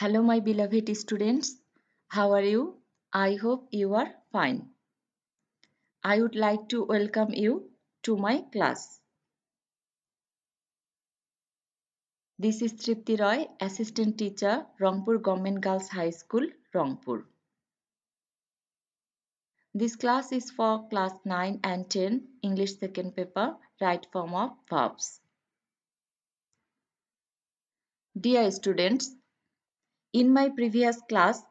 Hello, my beloved students. How are you? I hope you are fine. I would like to welcome you to my class. This is Tripti Roy, Assistant Teacher, Rangpur Government Girls High School, Rangpur. This class is for class 9 and 10, English second paper, right form of verbs. Dear students, in my previous class,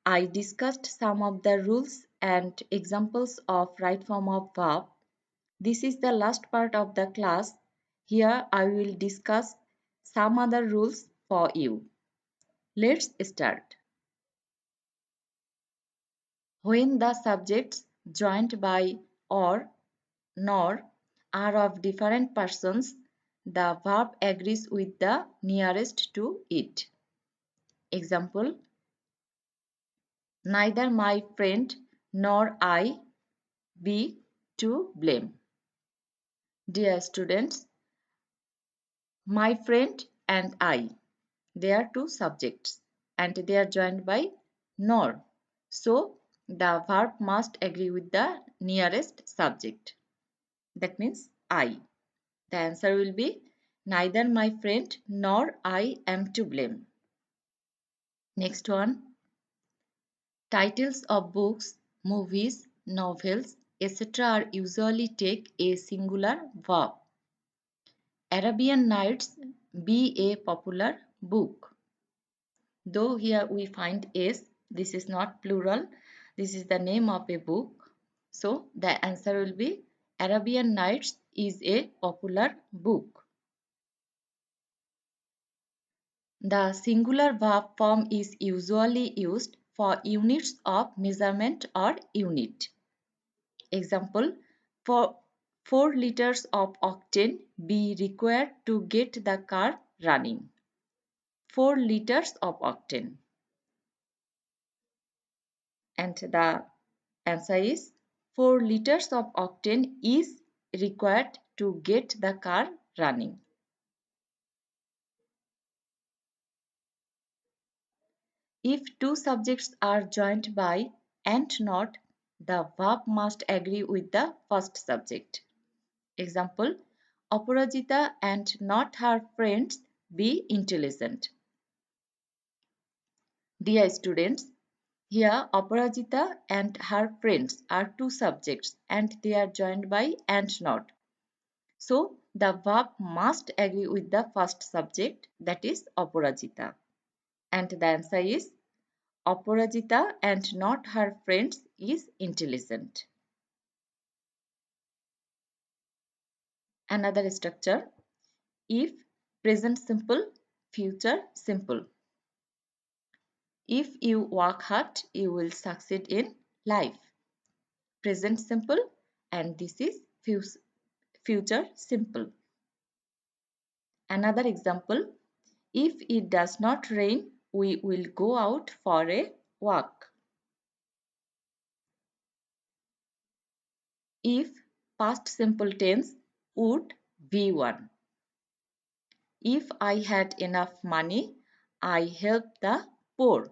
I discussed some of the rules and examples of right form of verb. This is the last part of the class. Here I will discuss some other rules for you. Let's start. When the subjects joined by or nor are of different persons, the verb agrees with the nearest to it. Example: neither my friend nor I be to blame. Dear students, my friend and I, they are two subjects and they are joined by nor. So the verb must agree with the nearest subject. That means I. The answer will be neither my friend nor I am to blame. Next one. Titles of books, movies, novels, etc. are usually take a singular verb. Arabian Nights be a popular book. Though here we find S, this is not plural, this is the name of a book. So the answer will be Arabian Nights is a popular book. The singular verb form is usually used for units of measurement or unit. Example, for 4 liters of octane be required to get the car running. 4 liters of octane. And the answer is 4 liters of octane is required to get the car running. If two subjects are joined by and not, the verb must agree with the first subject. Example, Aparajita and not her friends be intelligent. Dear students, here Aparajita and her friends are two subjects and they are joined by and not. So the verb must agree with the first subject, that is Aparajita. And the answer is Aparajita and not her friends is intelligent. Another structure: if, present simple, future simple. If you work hard, you will succeed in life. Present simple, and this is future simple. Another example: if it does not rain, we will go out for a walk. If, past simple tense, would V1. If I had enough money, I helped the poor.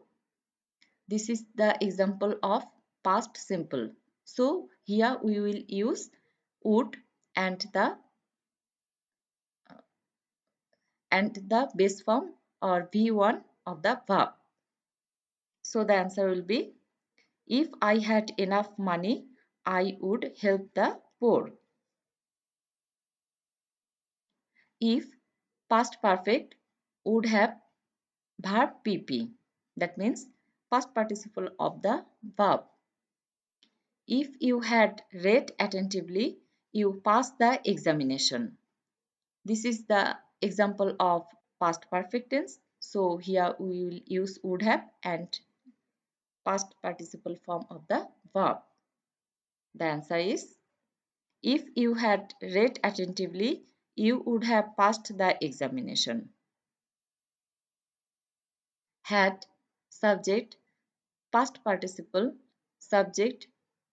This is the example of past simple. So here we will use would and the base form or V1 of the verb. So the answer will be, if I had enough money, I would help the poor. If, past perfect, would have verb PP. That means past participle of the verb. If you had read attentively, you passed the examination. This is the example of past perfect tense. So here we will use would have and past participle form of the verb. The answer is, if you had read attentively, you would have passed the examination. Had, subject, past participle, subject,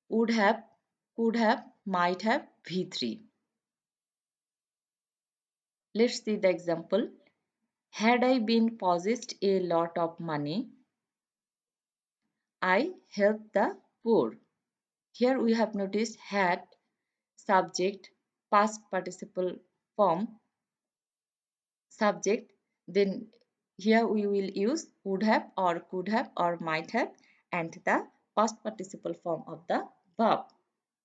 would have, could have, might have, V3. Let's see the example. Had I been possessed a lot of money, I helped the poor. Here we have noticed had, subject, past participle form, subject, then here we will use would have or could have or might have and the past participle form of the verb.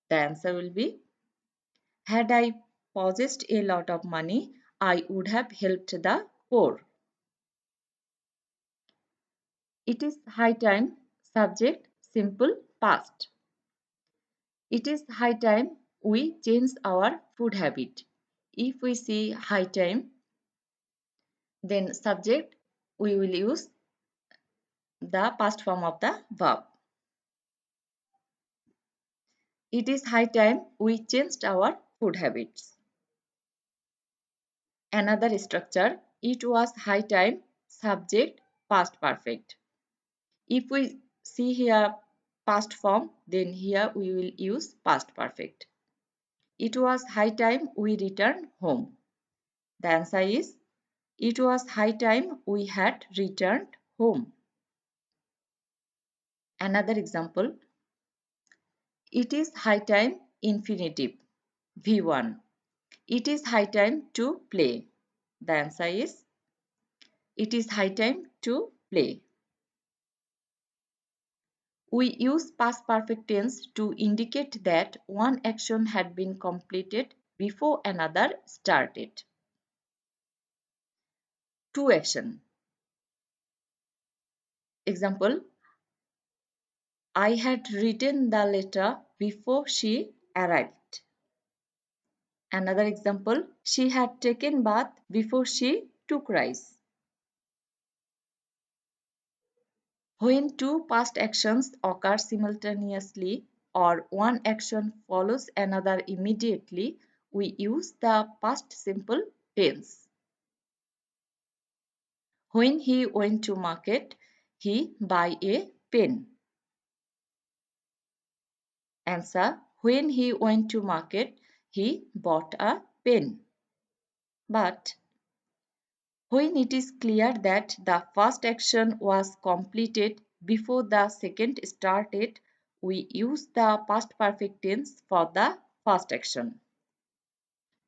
The answer will be, had I possessed a lot of money, I would have helped the poor. It is high time, subject, simple, past. It is high time we change our food habit. If we see high time, then subject, we will use the past form of the verb. It is high time we changed our food habits. Another structure, it was high time, subject, past perfect. If we see here past form, then here we will use past perfect. It was high time we returned home. The answer is, it was high time we had returned home. Another example, it is high time, infinitive, V1. It is high time to play. The answer is, it is high time to play. We use past perfect tense to indicate that one action had been completed before another started. To action. Example, I had written the letter before she arrived. Another example, she had taken bath before she took rice. When two past actions occur simultaneously or one action follows another immediately, we use the past simple tense. When he went to market, he buy a pen. Answer, when he went to market, he bought a pen. But when it is clear that the first action was completed before the second started, we use the past perfect tense for the first action.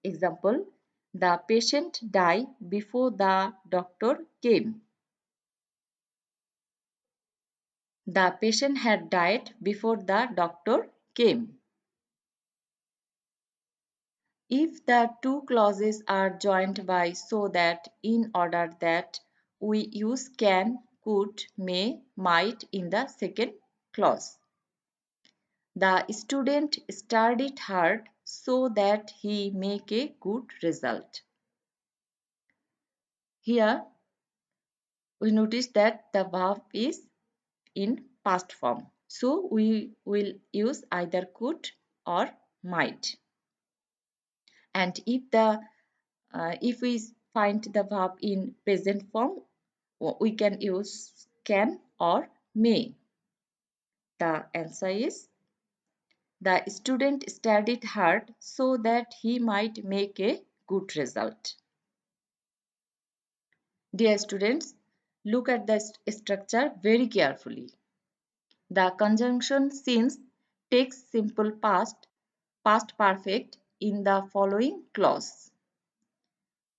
Example, the patient died before the doctor came. The patient had died before the doctor came. If the two clauses are joined by so that, in order that, we use can, could, may, might in the second clause. The student studied hard so that he make a good result. Here we notice that the verb is in past form. So we will use either could or might. And if we find the verb in present form, we can use can or may. The answer is, the student studied hard so that he might make a good result. Dear students, look at the structure very carefully. The conjunction since takes simple past, past perfect in the following clause.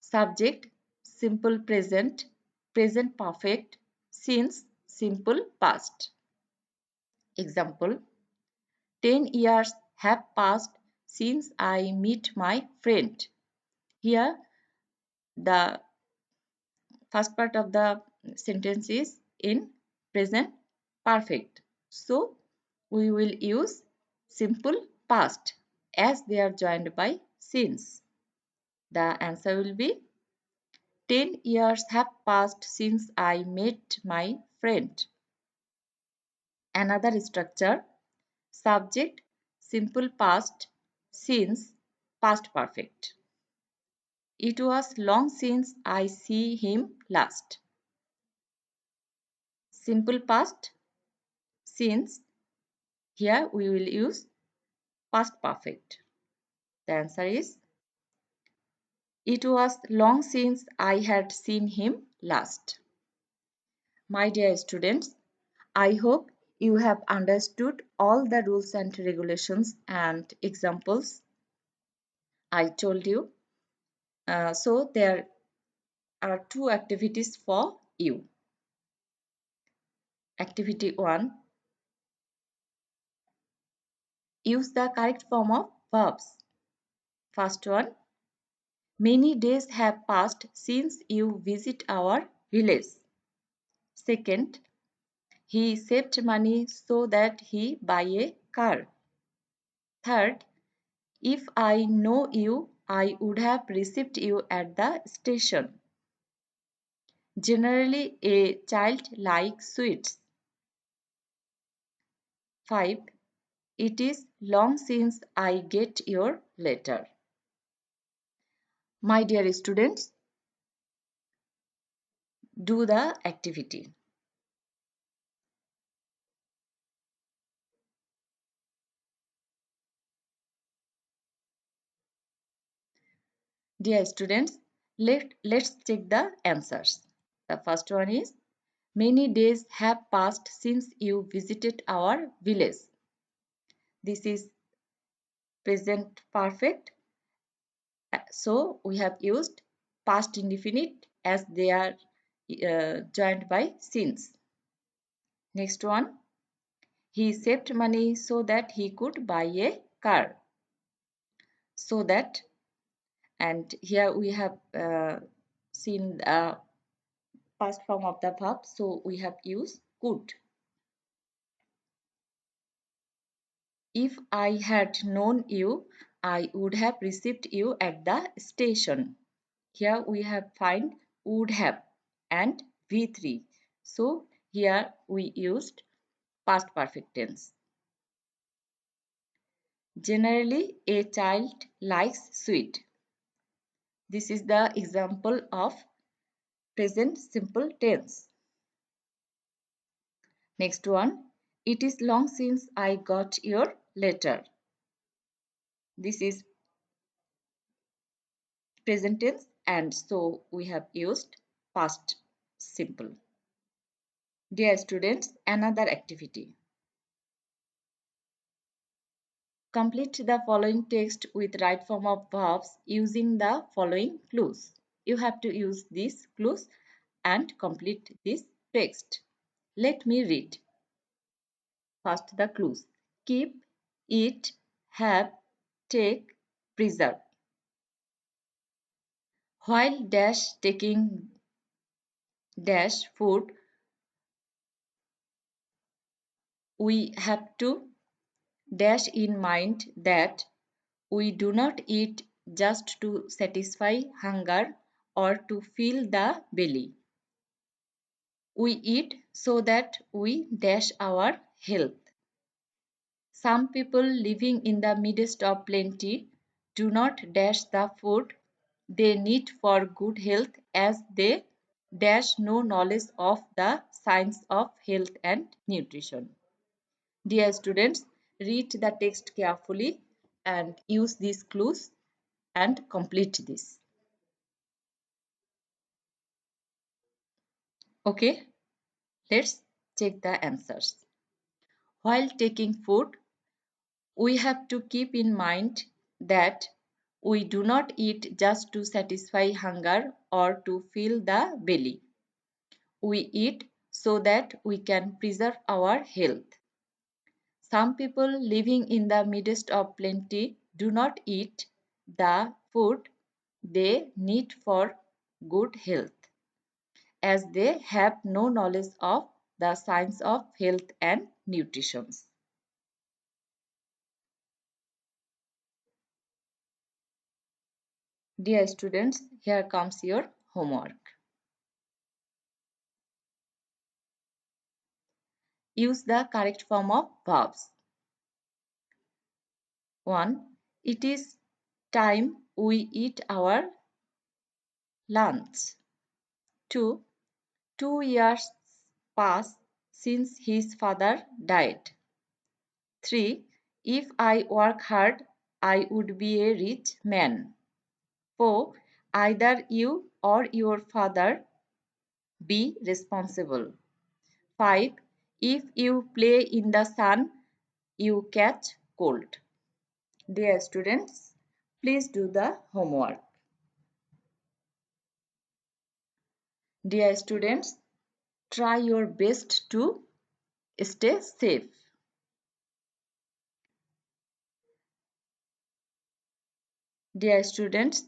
Subject, simple present, present perfect, since, simple past. Example, 10 years have passed since I met my friend. Here, the first part of the sentence is in present perfect. So, we will use simple past as they are joined by since. The answer will be, 10 years have passed since I met my friend. Another structure, subject, simple past, since, past perfect. It was long since I see him last. Simple past, since, here we will use past perfect. The answer is, it was long since I had seen him last. My dear students, I hope you have understood all the rules and regulations and examples I told you. So there are two activities for you. Activity 1. Use the correct form of verbs. First one. Many days have passed since you visit our village. Second. He saved money so that he buy a car. Third. If I know you, I would have received you at the station. Generally, a child likes sweets. 5. It is long since I get your letter. My dear students, do the activity. Dear students, let's check the answers. The first one is, many days have passed since you visited our village. This is present perfect. So we have used past indefinite as they are joined by since. Next one, he saved money so that he could buy a car. So that, and here we have seen the past form of the verb, so we have used could. If I had known you, I would have received you at the station. Here we have find would have and V3. So here we used past perfect tense. Generally, a child likes sweet. This is the example of present simple tense. Next one, it is long since I got your letter. This is present tense and so we have used past simple. Dear students, another activity. Complete the following text with right form of verbs using the following clues. You have to use these clues and complete this text. Let me read. First the clues. Keep, eat, have, take, preserve. While dash taking dash food, we have to dash in mind that we do not eat just to satisfy hunger or to fill the belly. We eat so that we dash our health. Some people living in the midst of plenty do not dash the food they need for good health as they dash no knowledge of the science of health and nutrition. Dear students, read the text carefully and use these clues and complete this. Okay, let's check the answers. While taking food, we have to keep in mind that we do not eat just to satisfy hunger or to fill the belly. We eat so that we can preserve our health. Some people living in the midst of plenty do not eat the food they need for good health, as they have no knowledge of the science of health and nutrition. Dear students, here comes your homework. Use the correct form of verbs. 1. It is time we eat our lunch. 2. 2 years pass since his father died. 3. If I work hard, I would be a rich man. 4. Either you or your father Be responsible. 5. If you play in the sun, you catch cold. Dear students, please do the homework. Dear students, try your best to stay safe. Dear students,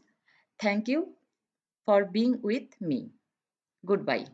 thank you for being with me. Goodbye.